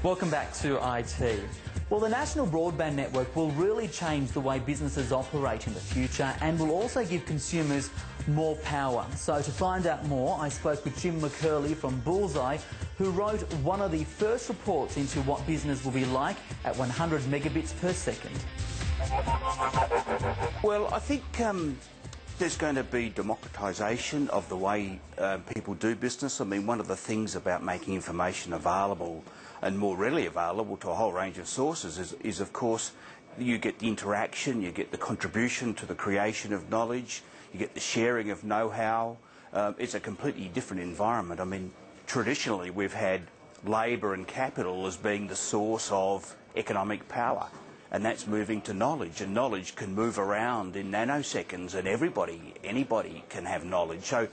Welcome back to IT. Well, the National Broadband Network will really change the way businesses operate in the future and will also give consumers more power. So to find out more, I spoke with Jim McCurley from Bullseye, who wrote one of the first reports into what business will be like at 100 megabits per second. Well, I think there's going to be democratisation of the way people do business. I mean, one of the things about making information available and more readily available to a whole range of sources is of course, you get the interaction, you get the contribution to the creation of knowledge, you get the sharing of know-how. It's a completely different environment. I mean, traditionally we've had labour and capital as being the source of economic power. And that's moving to knowledge, and knowledge can move around in nanoseconds, and anybody can have knowledge. So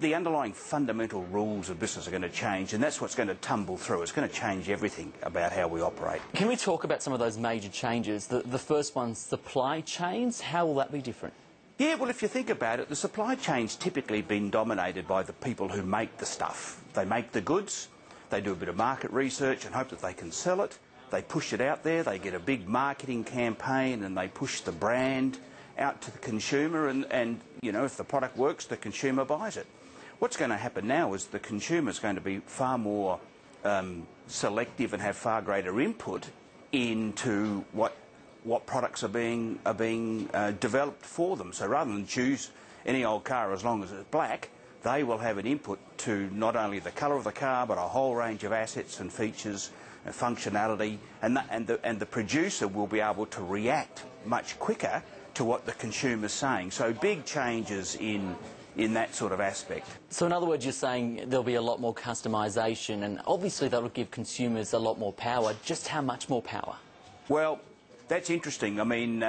the underlying fundamental rules of business are going to change, and that's what's going to tumble through. It's going to change everything about how we operate. Can we talk about some of those major changes? The first one, supply chains. How will that be different? Yeah, well, if you think about it, the supply chain's typically been dominated by the people who make the stuff. They make the goods, they do a bit of market research and hope that they can sell it. They push it out there, they get a big marketing campaign and they push the brand out to the consumer and you know, if the product works, the consumer buys it. What's going to happen now is the consumer's going to be far more selective and have far greater input into what products are being developed for them. So rather than choose any old car as long as it's black, they will have an input to not only the colour of the car but a whole range of assets and features and functionality, and the producer will be able to react much quicker to what the consumer's saying. So big changes in that sort of aspect. So in other words, you're saying there'll be a lot more customisation, and obviously that will give consumers a lot more power. Just how much more power? Well, that's interesting. I mean,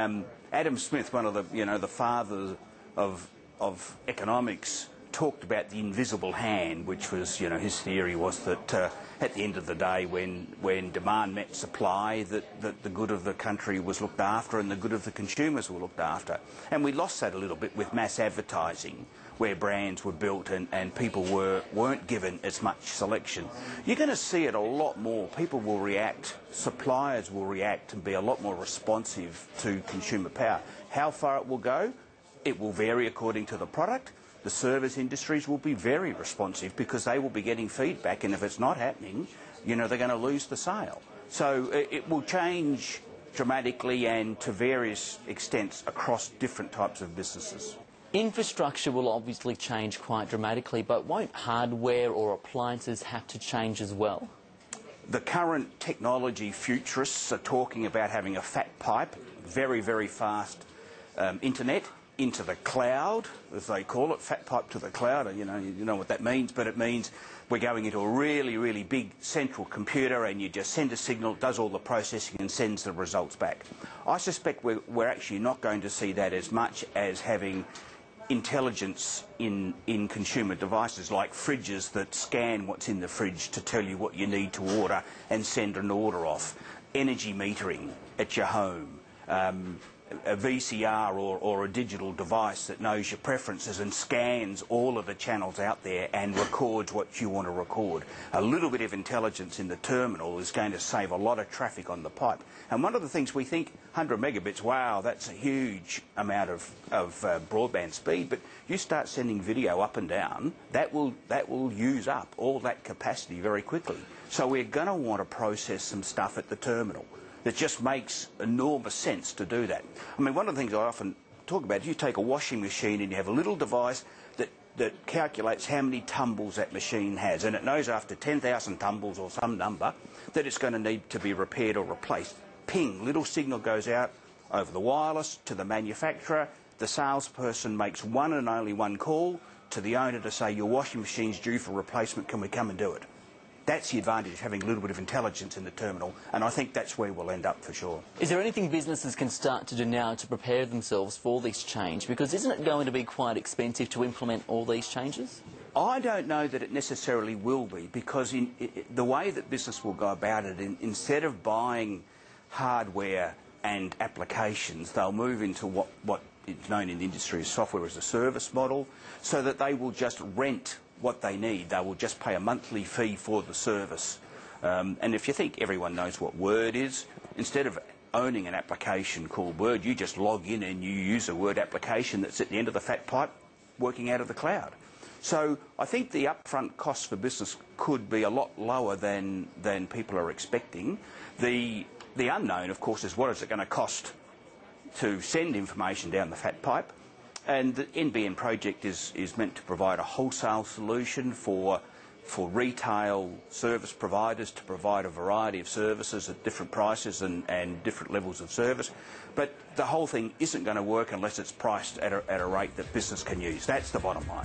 Adam Smith, one of the fathers of economics, talked about the invisible hand, which was, his theory was that at the end of the day, when demand met supply, that the good of the country was looked after and the good of the consumers were looked after. And we lost that a little bit with mass advertising, where brands were built and people weren't given as much selection. You're going to see it a lot more. People will react, suppliers will react and be a lot more responsive to consumer power. How far it will go, it will vary according to the product. The service industries will be very responsive because they will be getting feedback, and if it's not happening, they're going to lose the sale. So it will change dramatically and to various extents across different types of businesses. Infrastructure will obviously change quite dramatically, but won't hardware or appliances have to change as well? The current technology futurists are talking about having a fat pipe, very, very fast internet, into the cloud, as they call it, fat pipe to the cloud. You know what that means, but it means we're going into a really, really big central computer and you just send a signal, it does all the processing and sends the results back. I suspect we're actually not going to see that as much as having intelligence in consumer devices like fridges that scan what's in the fridge to tell you what you need to order and send an order off, energy metering at your home, a VCR or a digital device that knows your preferences and scans all of the channels out there and records what you want to record. A little bit of intelligence in the terminal is going to save a lot of traffic on the pipe. And one of the things we think, 100 megabits, wow, that's a huge amount of broadband speed, but you start sending video up and down, that will use up all that capacity very quickly. So we're going to want to process some stuff at the terminal. That just makes enormous sense to do that. I mean, one of the things I often talk about is you take a washing machine and you have a little device that calculates how many tumbles that machine has, and it knows after 10,000 tumbles or some number that it's going to need to be repaired or replaced. Ping, little signal goes out over the wireless to the manufacturer. The salesperson makes one and only one call to the owner to say, your washing machine's due for replacement, can we come and do it? That's the advantage of having a little bit of intelligence in the terminal, and I think that's where we'll end up for sure. Is there anything businesses can start to do now to prepare themselves for this change? Because isn't it going to be quite expensive to implement all these changes? I don't know that it necessarily will be, because the way that business will go about it, instead of buying hardware and applications, they'll move into what is known in the industry as software as a service model, so that they will just rent what they need. They will just pay a monthly fee for the service. And if you think everyone knows what Word is, instead of owning an application called Word, you just log in and you use a Word application that's at the end of the fat pipe working out of the cloud. So I think the upfront costs for business could be a lot lower than people are expecting. The unknown, of course, is what is it going to cost to send information down the fat pipe. And the NBN project is meant to provide a wholesale solution for retail service providers to provide a variety of services at different prices and different levels of service. But the whole thing isn't going to work unless it's priced at a rate that business can use. That's the bottom line.